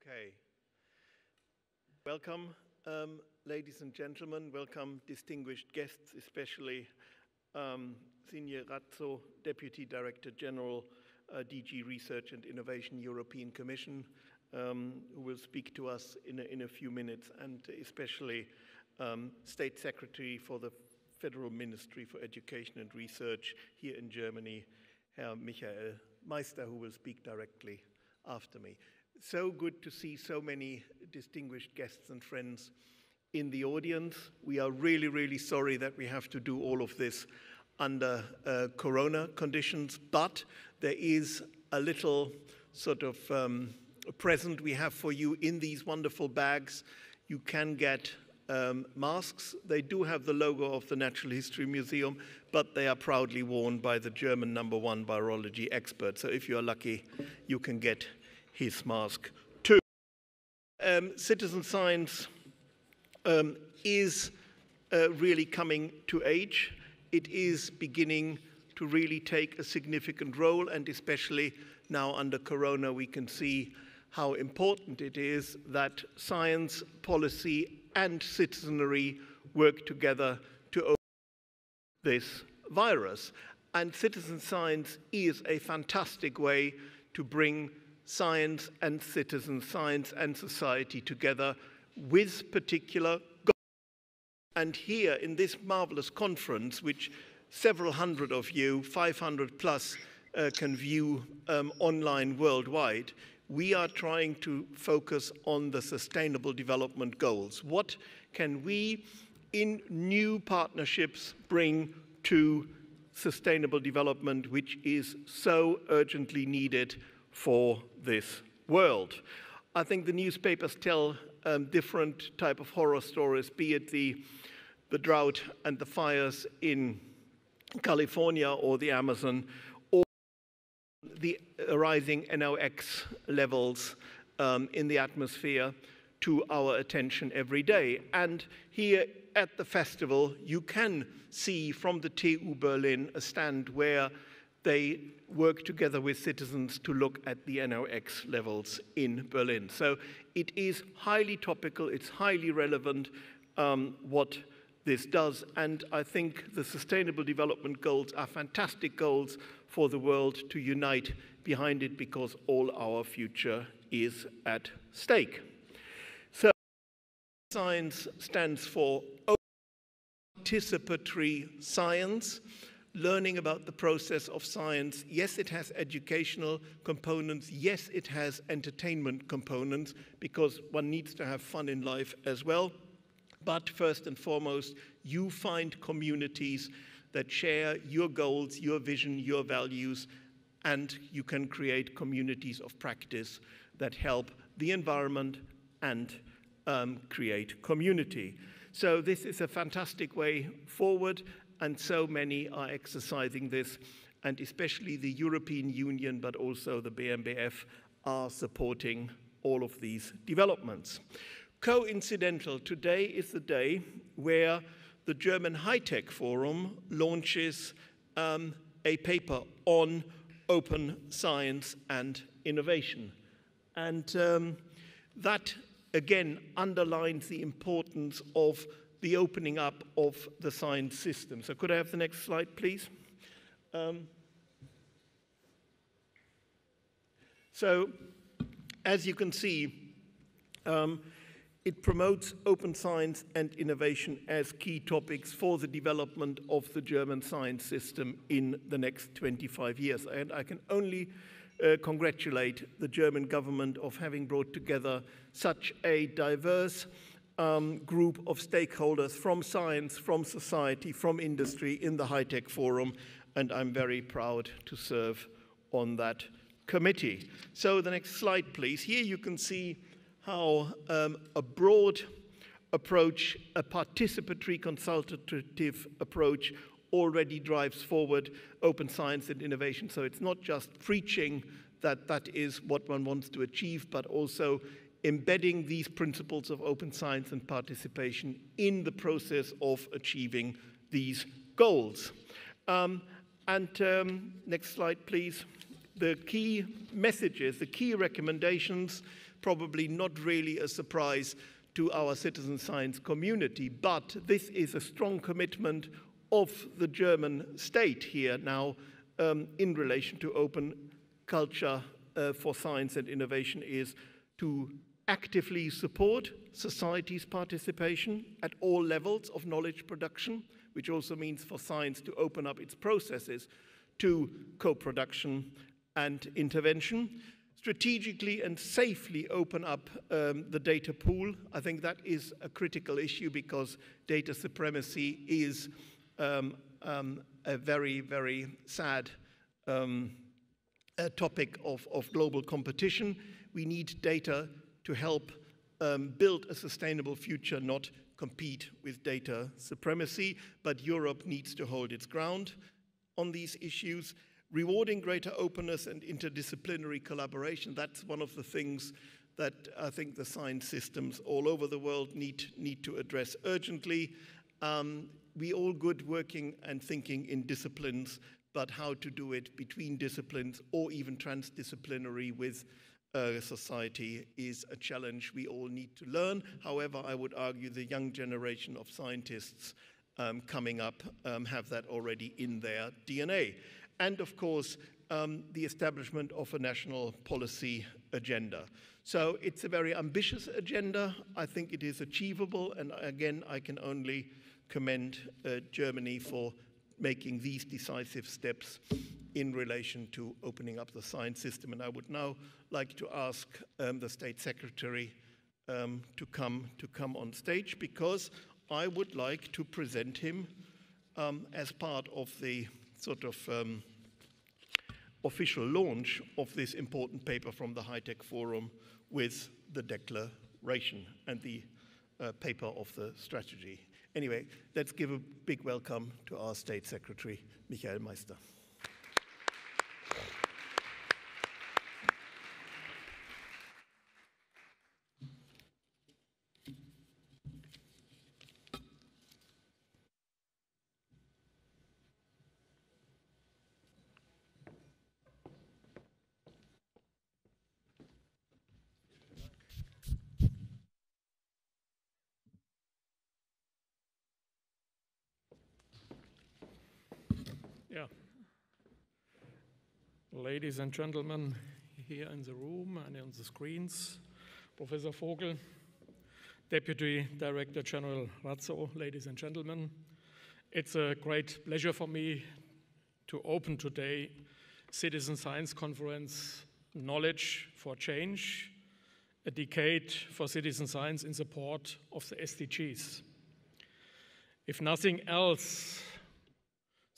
Okay. Welcome, ladies and gentlemen. Welcome, distinguished guests, especially Signe Ratso, Deputy Director General, DG Research and Innovation, European Commission, who will speak to us in a few minutes, and especially State Secretary for the Federal Ministry for Education and Research here in Germany, Herr Meister, who will speak directly after me. So good to see so many distinguished guests and friends in the audience. We are really, really sorry that we have to do all of this under corona conditions, but there is a little sort of present we have for you in these wonderful bags. You can get masks. They do have the logo of the Natural History Museum, but they are proudly worn by the German #1 virology expert. So if you're lucky, you can get his mask too. Citizen science is really coming to age. It is beginning to really take a significant role, and especially now under Corona, we can see how important it is that science, policy, and citizenry work together to overcome this virus. And citizen science is a fantastic way to bring science and citizens, science and society together with particular goals. And here in this marvelous conference, which several hundred of you, 500 plus, can view online worldwide, we are trying to focus on the Sustainable Development Goals. What can we, in new partnerships, bring to sustainable development, which is so urgently needed for this world? I think the newspapers tell different type of horror stories, be it the drought and the fires in California or the Amazon, or the rising NOx levels in the atmosphere to our attention every day. And here at the festival, you can see from the TU Berlin a stand where they work together with citizens to look at the NOx levels in Berlin. So it is highly topical, it's highly relevant what this does, and I think the Sustainable Development Goals are fantastic goals for the world to unite behind it, because all our future is at stake. So science stands for participatory science. Learning about the process of science. Yes, it has educational components. Yes, it has entertainment components, because one needs to have fun in life as well. But first and foremost, you find communities that share your goals, your vision, your values, and you can create communities of practice that help the environment and create community. So this is a fantastic way forward. And so many are exercising this, and especially the European Union, but also the BMBF, are supporting all of these developments. Coincidental, today is the day where the German High-Tech Forum launches a paper on open science and innovation. And that, again, underlines the importance of the opening up of the science system. So could I have the next slide, please? So, as you can see, it promotes open science and innovation as key topics for the development of the German science system in the next 25 years. And I can only congratulate the German government of having brought together such a diverse group of stakeholders from science, from society, from industry in the High-Tech Forum, and I'm very proud to serve on that committee. So the next slide, please. Here you can see how a broad approach, a participatory consultative approach, already drives forward open science and innovation. So it's not just preaching that that is what one wants to achieve, but also embedding these principles of open science and participation in the process of achieving these goals. Next slide, please. The key messages, the key recommendations probably not really a surprise to our citizen science community, but this is a strong commitment of the German state here now in relation to open culture for science and innovation, is to actively support society's participation at all levels of knowledge production, which also means for science to open up its processes to co-production and intervention. Strategically and safely open up the data pool. I think that is a critical issue because data supremacy is a very, very sad topic of global competition. We need data to help build a sustainable future, not compete with data supremacy, but Europe needs to hold its ground on these issues. Rewarding greater openness and interdisciplinary collaboration, that's one of the things that I think the science systems all over the world need to address urgently. We all good working and thinking in disciplines, but how to do it between disciplines or even transdisciplinary with society is a challenge we all need to learn. However, I would argue the young generation of scientists coming up have that already in their DNA. And of course, the establishment of a national policy agenda. So it's a very ambitious agenda. I think it is achievable. And again, I can only commend Germany for making these decisive steps in relation to opening up the science system. And I would now like to ask the State Secretary to come on stage, because I would like to present him as part of the sort of official launch of this important paper from the High-Tech Forum with the declaration and the paper of the strategy. Anyway, let's give a big welcome to our State Secretary, Michael Meister. Yeah. Ladies and gentlemen here in the room and on the screens, Professor Vogel, Deputy Director General Ratso, ladies and gentlemen, it's a great pleasure for me to open today Citizen Science Conference Knowledge for Change, a decade for citizen science in support of the SDGs. If nothing else,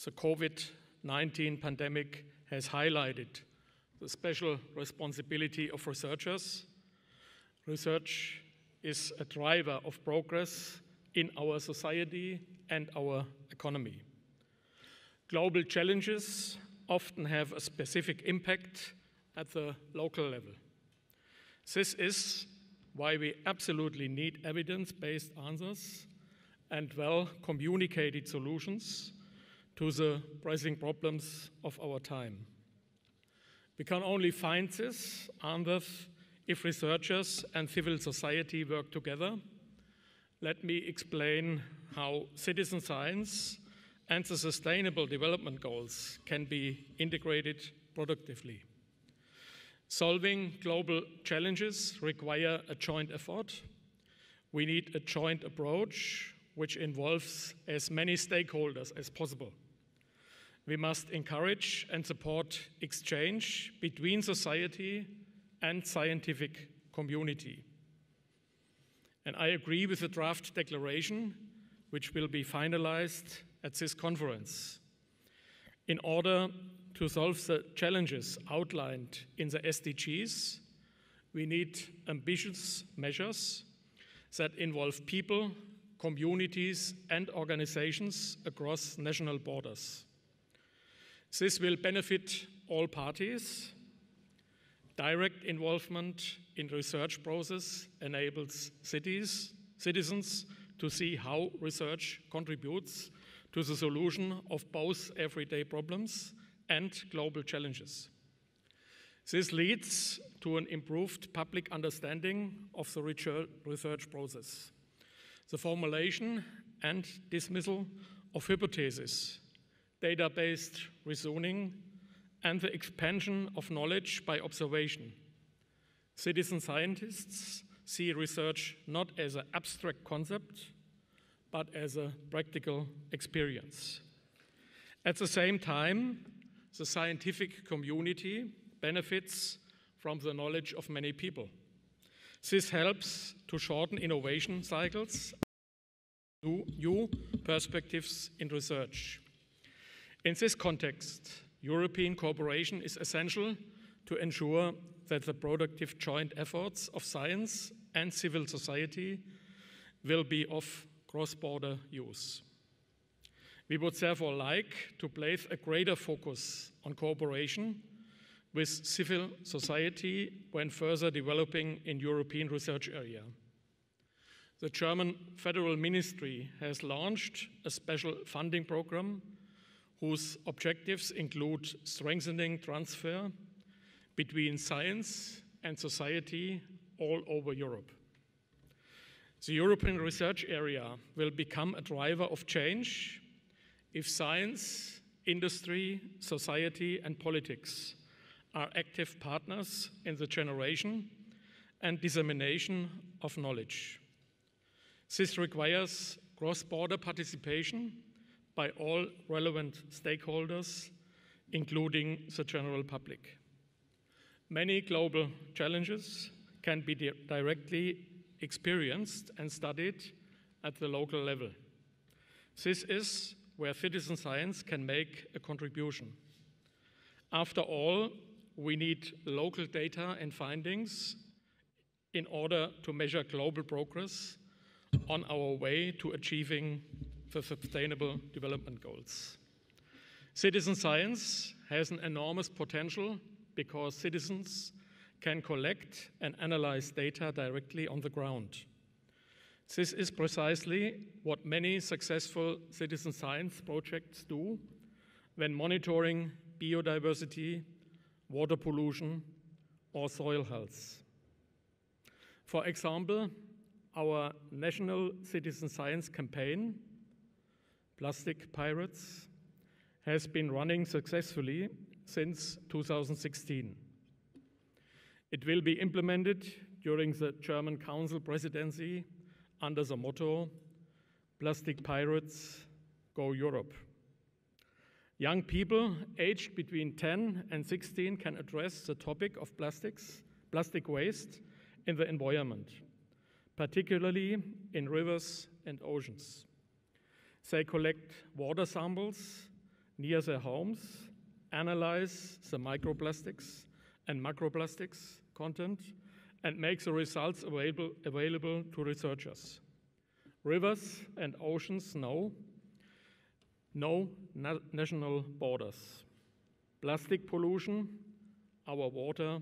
the COVID-19 pandemic has highlighted the special responsibility of researchers. Research is a driver of progress in our society and our economy. Global challenges often have a specific impact at the local level. This is why we absolutely need evidence-based answers and well-communicated solutions to the pressing problems of our time. We can only find these answers if researchers and civil society work together. Let me explain how citizen science and the Sustainable Development Goals can be integrated productively. Solving global challenges require a joint effort. We need a joint approach which involves as many stakeholders as possible. We must encourage and support exchange between society and scientific community. And I agree with the draft declaration, which will be finalized at this conference. In order to solve the challenges outlined in the SDGs, we need ambitious measures that involve people, communities, and organizations across national borders. This will benefit all parties. Direct involvement in research process enables citizens to see how research contributes to the solution of both everyday problems and global challenges. This leads to an improved public understanding of the research process, the formulation and dismissal of hypotheses, data-based reasoning, and the expansion of knowledge by observation. Citizen scientists see research not as an abstract concept, but as a practical experience. At the same time, the scientific community benefits from the knowledge of many people. This helps to shorten innovation cycles, new perspectives in research. In this context, European cooperation is essential to ensure that the productive joint efforts of science and civil society will be of cross-border use. We would therefore like to place a greater focus on cooperation with civil society when further developing in European research area. The German Federal Ministry has launched a special funding program whose objectives include strengthening transfer between science and society all over Europe. The European research area will become a driver of change if science, industry, society, and politics are active partners in the generation and dissemination of knowledge. This requires cross-border participation by all relevant stakeholders, including the general public. Many global challenges can be directly experienced and studied at the local level. This is where citizen science can make a contribution. After all, we need local data and findings in order to measure global progress on our way to achieving the Sustainable Development Goals. Citizen science has an enormous potential because citizens can collect and analyze data directly on the ground. This is precisely what many successful citizen science projects do when monitoring biodiversity, water pollution, or soil health. For example, our national citizen science campaign, Plastic Pirates, has been running successfully since 2016. It will be implemented during the German Council presidency under the motto, Plastic Pirates, Go Europe. Young people aged between 10 and 16 can address the topic of plastic waste in the environment, particularly in rivers and oceans. They collect water samples near their homes, analyze the microplastics and macroplastics content, and make the results available to researchers. Rivers and oceans know no national borders. Plastic pollution, our water,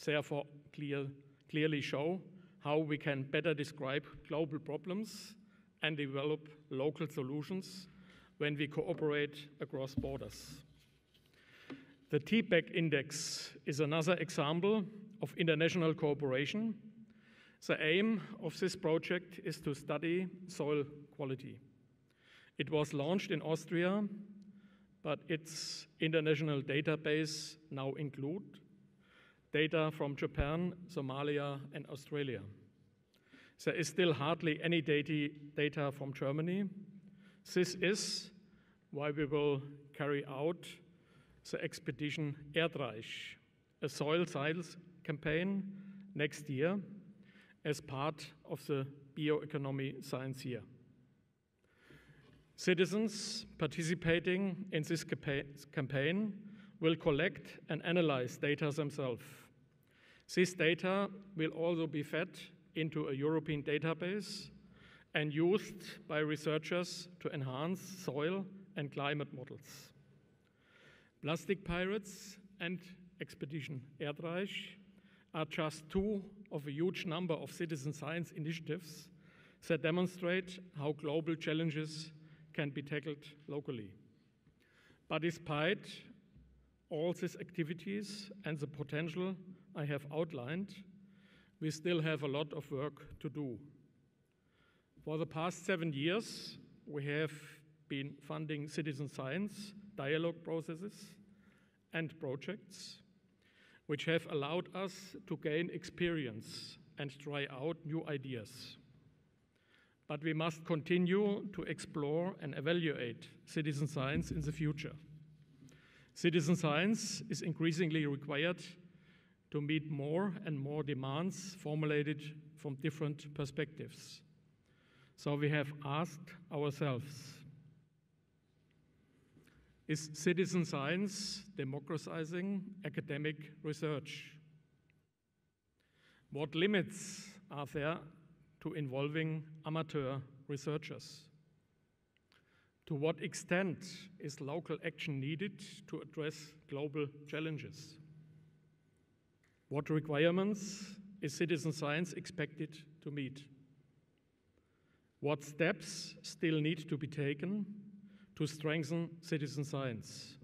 therefore clearly show how we can better describe global problems and develop local solutions when we cooperate across borders. The TPEC Index is another example of international cooperation. The aim of this project is to study soil quality. It was launched in Austria, but its international database now includes data from Japan, Somalia, and Australia. There is still hardly any data from Germany. This is why we will carry out the expedition Erdreich, a soil science campaign next year as part of the bioeconomy science year. Citizens participating in this campaign will collect and analyze data themselves. This data will also be fed into a European database and used by researchers to enhance soil and climate models. Plastic Pirates and Expedition Erdreich are just two of a huge number of citizen science initiatives that demonstrate how global challenges can be tackled locally. But despite all these activities and the potential I have outlined, we still have a lot of work to do. For the past 7 years, we have been funding citizen science, dialogue processes, and projects, which have allowed us to gain experience and try out new ideas. But we must continue to explore and evaluate citizen science in the future. Citizen science is increasingly required to meet more and more demands formulated from different perspectives. So we have asked ourselves, is citizen science democratizing academic research? What limits are there to involving amateur researchers? To what extent is local action needed to address global challenges? What requirements is citizen science expected to meet? What steps still need to be taken to strengthen citizen science?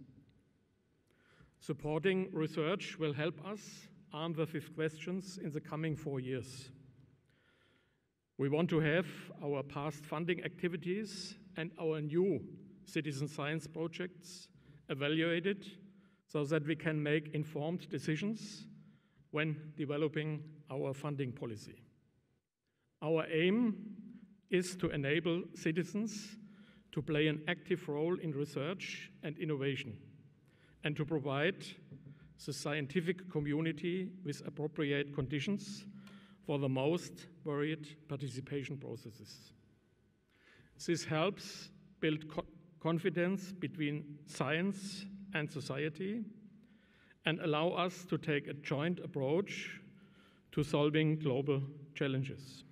Supporting research will help us answer these questions in the coming 4 years. We want to have our past funding activities and our new citizen science projects evaluated so that we can make informed decisions when developing our funding policy. Our aim is to enable citizens to play an active role in research and innovation, and to provide the scientific community with appropriate conditions for the most varied participation processes. This helps build confidence between science and society and allow us to take a joint approach to solving global challenges.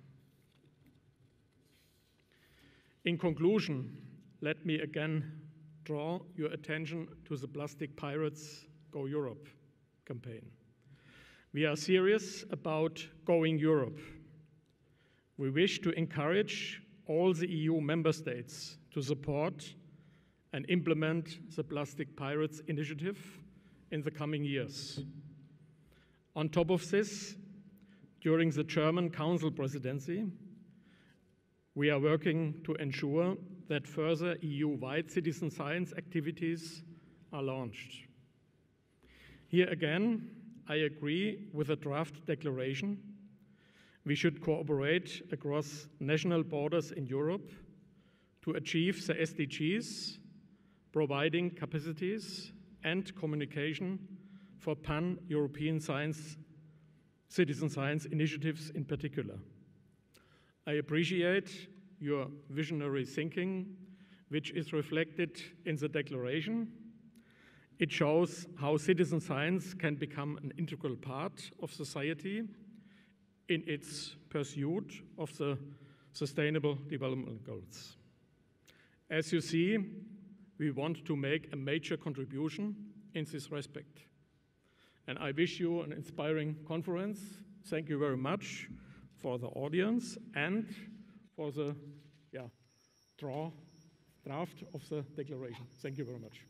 In conclusion, let me again draw your attention to the Plastic Pirates Go Europe campaign. We are serious about going Europe. We wish to encourage all the EU member states to support and implement the Plastic Pirates initiative in the coming years. On top of this, during the German Council presidency, we are working to ensure that further EU-wide citizen science activities are launched. Here again, I agree with the draft declaration. We should cooperate across national borders in Europe to achieve the SDGs, providing capacities and communication for pan-European citizen science initiatives in particular. I appreciate your visionary thinking, which is reflected in the declaration. It shows how citizen science can become an integral part of society in its pursuit of the Sustainable Development Goals. As you see, we want to make a major contribution in this respect. And I wish you an inspiring conference. Thank you very much for the audience and for the draft of the declaration. Thank you very much.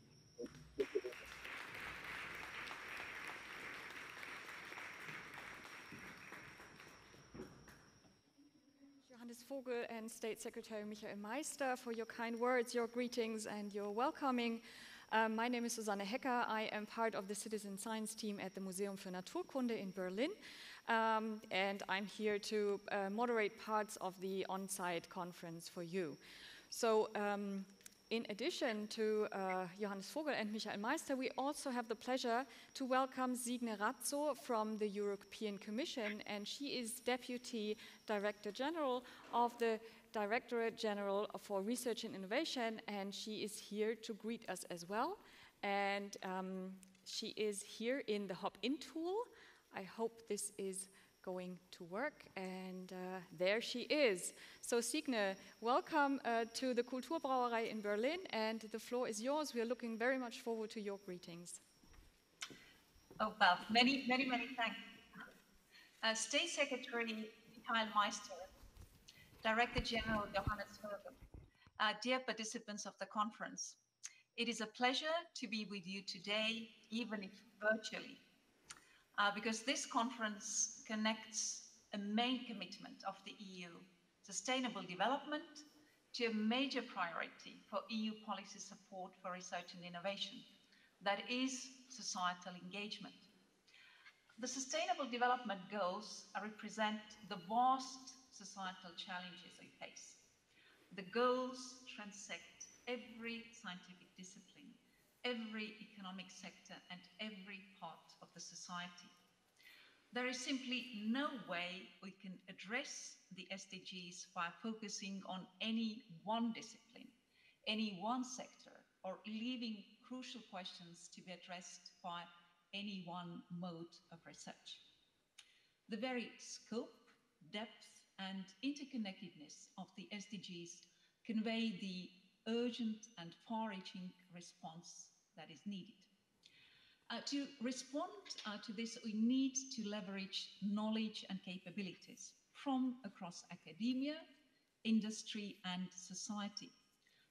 Johannes Vogel and State Secretary Meister for your kind words, your greetings, and your welcoming. My name is Susanne Hecker. I am part of the citizen science team at the Museum für Naturkunde in Berlin. And I'm here to moderate parts of the on-site conference for you. So in addition to Johannes Vogel and Meister, we also have the pleasure to welcome Signe Ratso from the European Commission, and she is Deputy Director General of the Directorate General for Research and Innovation, and she is here to greet us as well. And she is here in the hop-in tool. I hope this is going to work, and there she is. So Signe, welcome to the Kulturbrauerei in Berlin, and the floor is yours. We are looking very much forward to your greetings. Oh, well, many thanks. State Secretary Meister, Director General Johannes Vogel, dear participants of the conference, It is a pleasure to be with you today, even if virtually, because this conference connects a main commitment of the EU, sustainable development, to a major priority for EU policy support for research and innovation, that is societal engagement. The Sustainable Development Goals represent the vast societal challenges we face. The goals transect every scientific discipline, every economic sector, and every part of the society. There is simply no way we can address the SDGs by focusing on any one discipline, any one sector, or leaving crucial questions to be addressed by any one mode of research. The very scope, depth, and interconnectedness of the SDGs convey the urgent and far-reaching response that is needed. To respond to this, we need to leverage knowledge and capabilities from across academia, industry, and society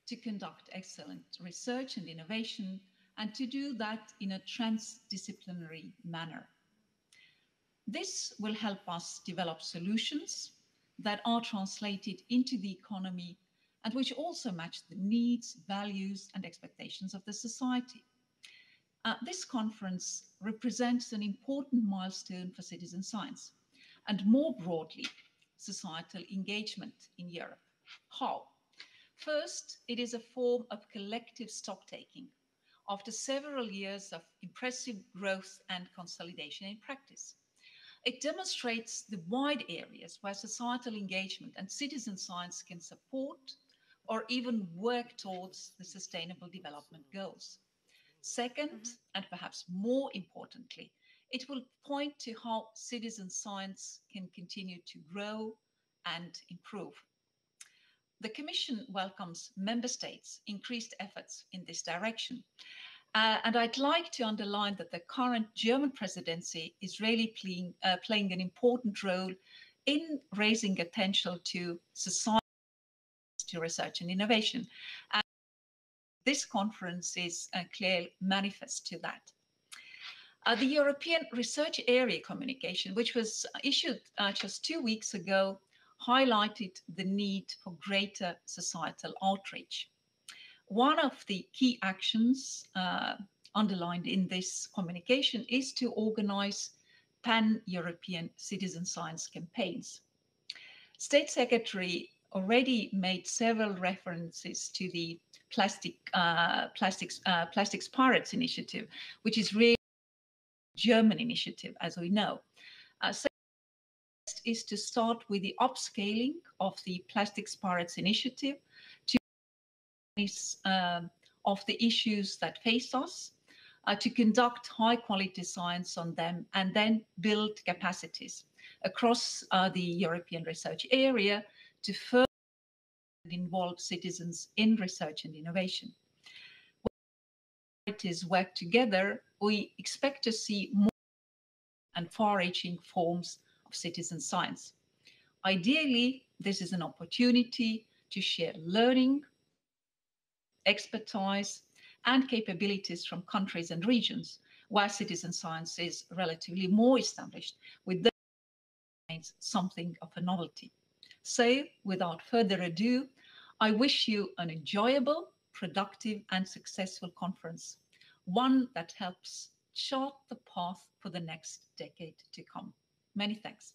to conduct excellent research and innovation, and to do that in a transdisciplinary manner. This will help us develop solutions that are translated into the economy and which also match the needs, values, and expectations of the society. This conference represents an important milestone for citizen science and, more broadly, societal engagement in Europe. How? First, it is a form of collective stock-taking after several years of impressive growth and consolidation in practice. It demonstrates the wide areas where societal engagement and citizen science can support or even work towards the Sustainable Development Goals. Second, and perhaps more importantly, it will point to how citizen science can continue to grow and improve. The Commission welcomes Member States' increased efforts in this direction. And I'd like to underline that the current German presidency is really playing an important role in raising attention to society, to research and innovation. And this conference is a clear manifest to that. The European Research Area communication, which was issued just 2 weeks ago, highlighted the need for greater societal outreach. One of the key actions underlined in this communication is to organize pan-European citizen science campaigns. State Secretary already made several references to the Plastics Pirates initiative, which is really a German initiative, as we know. Is to start with the upscaling of the Plastics Pirates initiative to of the issues that face us, to conduct high-quality science on them, and then build capacities across the European research area to further involve citizens in research and innovation. When authorities work together, we expect to see more and far-reaching forms of citizen science. Ideally, this is an opportunity to share learning, expertise, and capabilities from countries and regions where citizen science is relatively more established, with this remains something of a novelty. So, without further ado, I wish you an enjoyable, productive, and successful conference, one that helps chart the path for the next decade to come. Many thanks.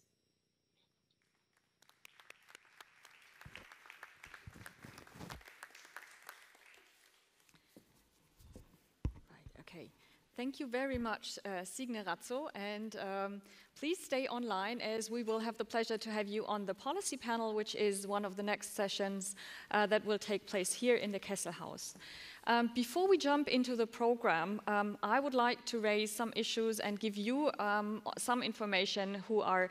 Okay, thank you very much, Signe Ratso, and please stay online as we will have the pleasure to have you on the policy panel, which is one of the next sessions that will take place here in the Kessel House. Before we jump into the program, I would like to raise some issues and give you some information who are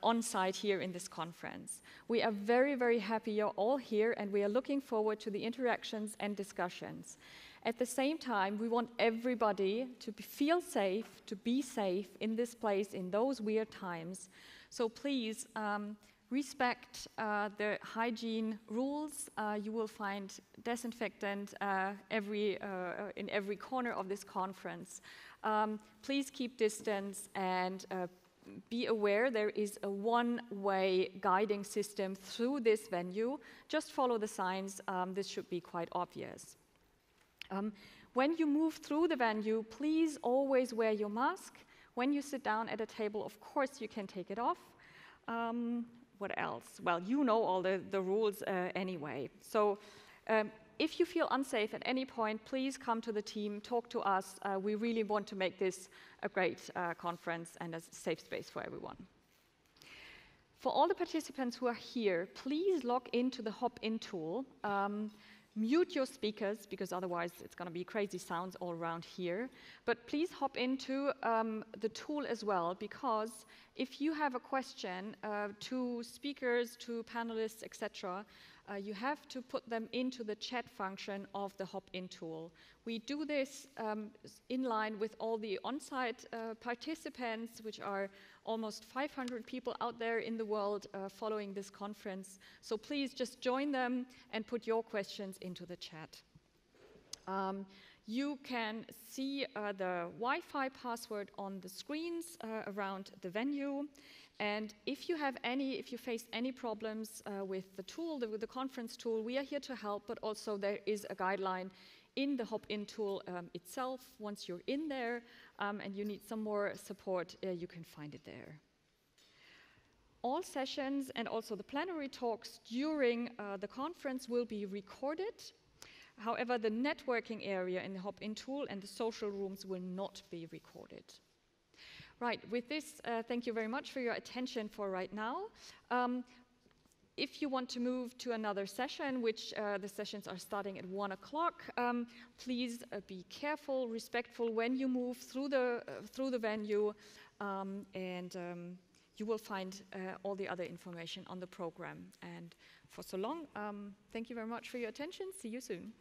on site here in this conference. We are very, very happy you're all here, and we are looking forward to the interactions and discussions. At the same time, we want everybody to feel safe, to be safe in this place in those weird times. So please respect the hygiene rules. You will find disinfectant in every corner of this conference. Please keep distance and be aware there is a one-way guiding system through this venue. Just follow the signs. This should be quite obvious. When you move through the venue, please always wear your mask. When you sit down at a table, of course, you can take it off. What else? Well, you know all the rules anyway. So if you feel unsafe at any point, please come to the team, talk to us. We really want to make this a great conference and a safe space for everyone. For all the participants who are here, please log into the hop-in tool. Mute your speakers, because otherwise it's going to be crazy sounds all around here. But please hop into the tool as well, because if you have a question to speakers, to panelists, etc., you have to put them into the chat function of the hop-in tool. We do this in line with all the on-site participants, which are almost 500 people out there in the world following this conference. So please just join them and put your questions into the chat. You can see the Wi-Fi password on the screens around the venue. And if you face any problems with the tool, with the conference tool, we are here to help, but also there is a guideline in the hop-in tool itself. Once you're in there and you need some more support, you can find it there. All sessions and also the plenary talks during the conference will be recorded. However, the networking area in the hop-in tool and the social rooms will not be recorded. Right, with this, thank you very much for your attention for right now. If you want to move to another session, which the sessions are starting at 1 o'clock, please be careful, respectful when you move through the venue, and you will find all the other information on the program. And for so long, thank you very much for your attention. See you soon.